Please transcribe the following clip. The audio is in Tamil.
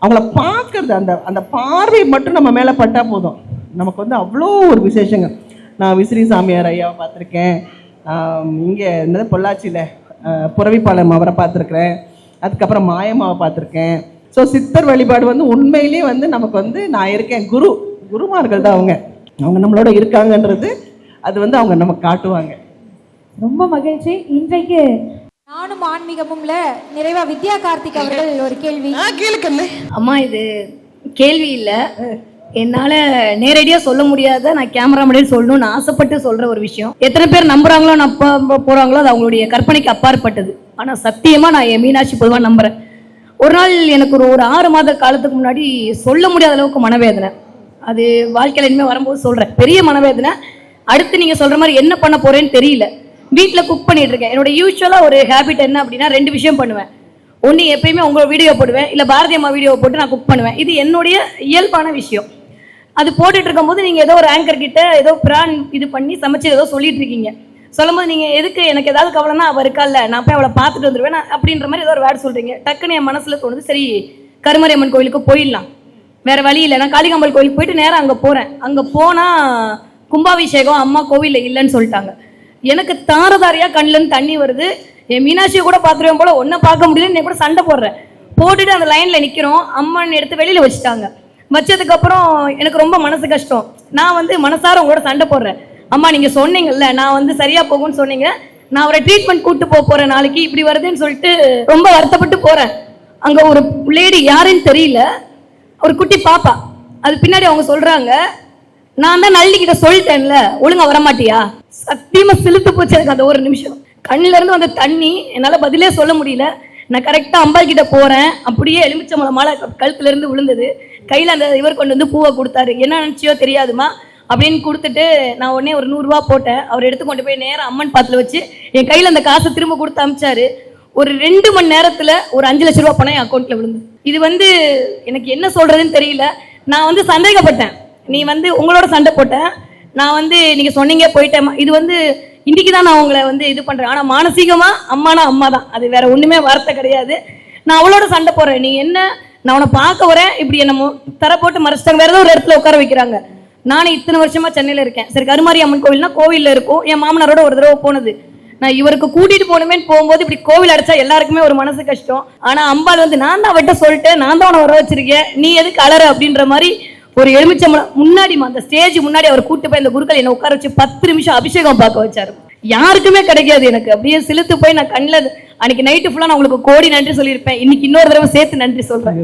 அவங்கள பார்க்கறது, அந்த அந்த பார்வை மட்டும் நம்ம மேலே பட்டா போதும், நமக்கு வந்து அவ்வளோ ஒரு விசேஷங்க. நான் விசிறி சாமியார் ஐயாவை பார்த்துருக்கேன், இங்கே என்னது பொள்ளாச்சியில் புறவிப்பாளையம் அவரை பார்த்துருக்குறேன், அதுக்கப்புறம் மாயம்மாவை பார்த்துருக்கேன். ஸோ சித்தர் வழிபாடு வந்து உண்மையிலேயே வந்து நமக்கு வந்து நான் இருக்கேன், குருமார்கள் தான் அவங்க நம்மளோட இருக்காங்கன்றது அது வந்து அவங்க நமக்கு காட்டுவாங்க. ரொம்ப மகிழ்ச்சி. இன்றைக்கு நானும் ஆன்மீகமும்ல நிறைவா வித்யா கார்த்திக் அவர்கள் ஒரு கேள்வி. கேளுக்கண்ணே. அம்மா, இது கேள்வி இல்லை, என்னால் நேரடியாக சொல்ல முடியாத, நான் கேமரா முன்னாடி சொல்லணும்னு ஆசைப்பட்டு சொல்கிற ஒரு விஷயம். எத்தனை பேர் நம்புகிறாங்களோ போகிறாங்களோ அது அவங்களுடைய கற்பனைக்கு அப்பாற்பட்டது. ஆனால் சத்தியமாக நான் என் மீனாட்சி பொதுவாக நம்புகிறேன். ஒரு நாள் எனக்கு ஒரு 6 மாத காலத்துக்கு முன்னாடி சொல்ல முடியாத அளவுக்கு மனவேதனை. அது வாழ்க்கையில் இனிமேல் வரும்போது சொல்கிறேன், பெரிய மனவேதனை. அடுத்து நீங்கள் சொல்கிற மாதிரி என்ன பண்ண போகிறேன்னு தெரியல. வீட்டில் குக் பண்ணிட்டு இருக்கேன். என்னோட யூஸ்வலாக ஒரு ஹேபிட் என்ன அப்படின்னா, 2 விஷயம் பண்ணுவேன். ஒன்று, எப்பயுமே உங்களோட வீடியோ போடுவேன், இல்லை பாரதி அம்மா வீடியோ போட்டு நான் குக் பண்ணுவேன். இது என்னுடைய இயல்பான விஷயம். அது போட்டுட்டு இருக்கும்போது நீங்கள் ஏதோ ஒரு ஆங்கர் கிட்ட ஏதோ பிரான் இது பண்ணி சமைச்சு ஏதோ சொல்லிட்டு இருக்கீங்க. சொல்லும்போது நீங்கள் எதுக்கு, எனக்கு ஏதாவது கவலைன்னா அவள் இருக்கால, நான் போய் அவளை பார்த்துட்டு வந்துடுவேன் அப்படின்ற மாதிரி ஏதோ ஒரு வேர்டு சொல்கிறீங்க. டக்குன்னு என் மனசில் தோணுது, சரி கருமாரியம்மன் கோயிலுக்கு போயிடலாம், வேறு வழி இல்லை. நான் காளிகாம்பாள் கோயிலுக்கு போயிட்டு நேராக அங்கே போகிறேன். அங்கே போனால் கும்பாபிஷேகம் அம்மா கோவிலில் இல்லைன்னு சொல்லிட்டாங்க. எனக்கு தாரதாரியாக கண்ணிலேருந்து தண்ணி வருது. என் மீனாட்சியை கூட பார்த்துருவேன் போல், ஒன்றை பார்க்க முடியலன்னு நீ கூட சண்டை போடுறேன். போட்டுட்டு அந்த லைனில் நிற்கிறோம். அம்மன் எடுத்து வெளியில் வச்சுட்டாங்க. வச்சதுக்கப்புறம் எனக்கு ரொம்ப மனசு கஷ்டம். நான் வந்து மனசார உங்களோட சண்டை போடுறேன். அம்மா, நீங்கள் சொன்னீங்கல்ல, நான் வந்து சரியாக போகும்னு சொன்னீங்க, நான் அவரை ட்ரீட்மெண்ட் கூப்பிட்டு போகிறேன் நாளைக்கு, இப்படி வருதுன்னு சொல்லிட்டு ரொம்ப வருத்தப்பட்டு போகிறேன். அங்கே ஒரு லேடி யாருன்னு தெரியல, ஒரு குட்டி பாப்பா. அது பின்னாடி அவங்க சொல்கிறாங்க, நான் தான் நள்ளிக்கிட்ட சொல்லிட்டேன்ல, ஒழுங்கா வரமாட்டியா? சத்தியமா சிலுத்து போச்சு எனக்கு அந்த ஒரு நிமிஷம். கண்ணில இருந்து வந்த தண்ணி என்னால் பதிலே சொல்ல முடியல. நான் கரெக்டாக அம்பாள் கிட்ட போகிறேன். அப்படியே எலுமிச்சம்பழம் மாலை கழுத்துல இருந்து விழுந்தது. கையில் அந்த இவர் கொண்டு வந்து பூவை கொடுத்தாரு. என்ன நினச்சியோ தெரியாதுமா அப்படின்னு கொடுத்துட்டு நான் உடனே ஒரு 100 ரூபா போட்டேன். அவர் எடுத்து கொண்டு போய் நேரம் அம்மன் பாத்தில் வச்சு என் கையில் அந்த காசை திரும்ப கொடுத்து அமிச்சாரு. ஒரு 2 மணி நேரத்தில் ஒரு 5 லட்ச ரூபா பணம் என் அக்கௌண்ட்டில் விழுந்து. இது வந்து எனக்கு என்ன சொல்கிறதுன்னு தெரியல. நான் வந்து சந்தேகப்பட்டேன், நீ வந்து உங்களோட சண்டை போட்டேன், நான் வந்து நீங்கள் சொன்னீங்க போயிட்டேன். இது வந்து இன்றைக்கி தான் நான் உங்களை வந்து இது பண்ணுறேன். ஆனால் மானசீகமாக அம்மானா அம்மா தான், அது வேற ஒன்றுமே வார்த்தை கிடையாது. நான் அவளோட சண்டை போடுறேன். நீ என்ன, நான் உன்னை பார்க்க வரேன், இப்படி என்னமோ தர போட்டு மறைச்சிட்டாங்க, வேற ஏதோ ஒரு இடத்துல உட்கார வைக்கிறாங்க. நானும் இத்தனை வருஷமா சென்னையில் இருக்கேன். சரி, கருமாரி அம்மன் கோவில்னா கோவிலில் இருக்கும். என் மாமனாரோட ஒரு தடவை போனது. நான் இவருக்கு கூட்டிட்டு போகணுமேன்னு போகும்போது இப்படி கோவில் அடைச்சா எல்லாருக்குமே ஒரு மனசு கஷ்டம். ஆனால் அம்பாள் வந்து நான் தான் அவட்ட சொல்லிட்டேன், நான் தான் உன வர வச்சிருக்கேன், நீ எதுக்கு அலற அப்படின்ற மாதிரி ஒரு எலுமிச்சம்பழம் முன்னாடி அந்த ஸ்டேஜ் முன்னாடி அவர் கூட்டு போய் அந்த குருக்கள் என்னை உட்கார வச்சு 10 நிமிஷம் அபிஷேகம் பார்க்க வச்சாரு. யாருக்குமே கிடைக்காது. எனக்கு அப்படியே சிலுத்து போய் நான் கண்ணில் அன்னைக்கு நைட்டு ஃபுல்லாக நான் உங்களுக்கு கோடி நன்றி சொல்லியிருப்பேன். இன்னைக்கு இன்னொரு தடவை சேர்த்து நன்றி சொல்றேன்.